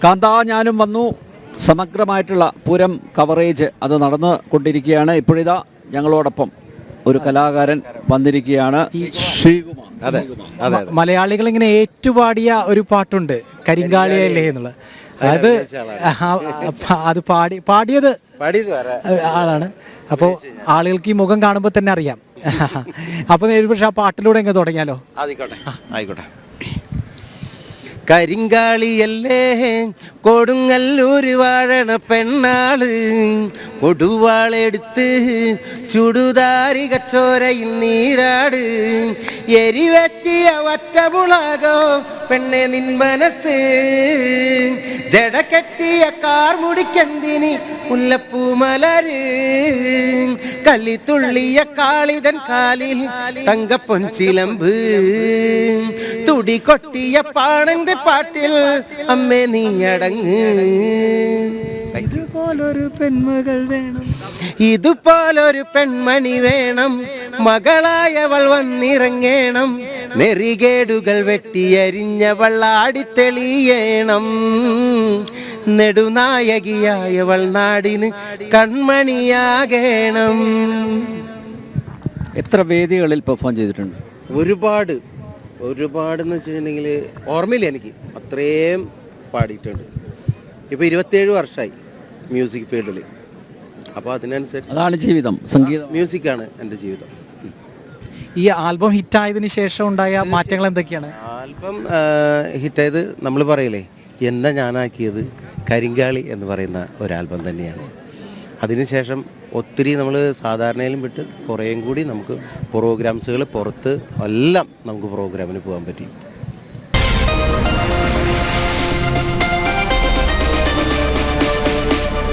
കാന്താ ഞാനും വന്നു. സമഗ്രമായിട്ടുള്ള പൂരം കവറേജ് അത് നടന്നു കൊണ്ടിരിക്കുകയാണ്. ഇപ്പോഴിതാ ഞങ്ങളോടൊപ്പം ഒരു കലാകാരൻ വന്നിരിക്കുകയാണ്, ശ്രീകുമാർ. അതെ, മലയാളികൾ ഇങ്ങനെ ഏറ്റുപാടിയ ഒരു പാട്ടുണ്ട്, കരിങ്കാളിയല്ലേ എന്നുള്ളത്. അത് പാടിയത് ആളാണ്. അപ്പോൾ ആളുകൾക്ക് ഈ മുഖം കാണുമ്പോൾ തന്നെ അറിയാം. അപ്പോൾ പക്ഷെ ആ പാട്ടിലൂടെ എങ്ങനെ തുടങ്ങിയാലോ? ആയിക്കോട്ടെ. കരിങ്കാളിയല്ലേ കൊടുങ്ങല്ലൂര് വാഴണ പെണ്ണാള്, കൊടുവാളെടുത്ത് ചുടുതാരി കച്ചോരയിൽ നീരാട്, എരിവറ്റിയ വറ്റമുളകോ പെണ്ണെ നിൻ മനസ്സ്, ജട കെട്ടിയ കാർമുടിക്കെന്തിനി മുല്ലപ്പൂ മലര്, കല്ലിത്തുള്ളിയ കാളിതൻ കാലിൽ തങ്കപ്പൊൻചിലമ്പ്, തുടി കൊട്ടിയ പാണന്റെ പാട്ടിൽ അമ്മേ നീ അടങ്ങ്, ഇതുപോലൊരു പെൺമകൾ വേണം, ഇതുപോലൊരു പെൺമണി വേണം, മകളായവൾ വന്നിറങ്ങേണം, നെറികേടുകൾ വെട്ടിയരിഞ്ഞവൾ ആടിത്തെളിയേണം, നെടുനായകിയായവൾ നാടിന് കൺമണിയാകേണം. എത്ര വേദികളിൽ പെർഫോം ചെയ്തിട്ടുണ്ട്? ഒരുപാടെന്ന് വെച്ചിട്ടുണ്ടെങ്കിൽ ഓർമ്മയില്ല എനിക്ക്, അത്രയും പാടിയിട്ടുണ്ട്. ഇപ്പോൾ 27 വർഷമായി മ്യൂസിക് ഫീൽഡിൽ. അപ്പോൾ അതിനനുസരിച്ച് അതാണ് ജീവിതം, സംഗീതം, മ്യൂസിക്കാണ് എൻ്റെ ജീവിതം. ഈ ആൽബം ഹിറ്റായതിനു ശേഷം ഉണ്ടായ മാറ്റങ്ങൾ എന്തൊക്കെയാണ്? ആൽബം ഹിറ്റായത് നമ്മൾ പറയില്ലേ, എന്നെ ഞാനാക്കിയത് കരിങ്കാളി എന്ന് പറയുന്ന ഒരു ആൽബം തന്നെയാണ്. അതിനുശേഷം ഒത്തിരി നമ്മൾ സാധാരണയിലും വിട്ട് കുറേയും കൂടി നമുക്ക് പ്രോഗ്രാംസുകൾ പുറത്ത് എല്ലാം നമുക്ക് പ്രോഗ്രാമിന് പോകാൻ പറ്റി.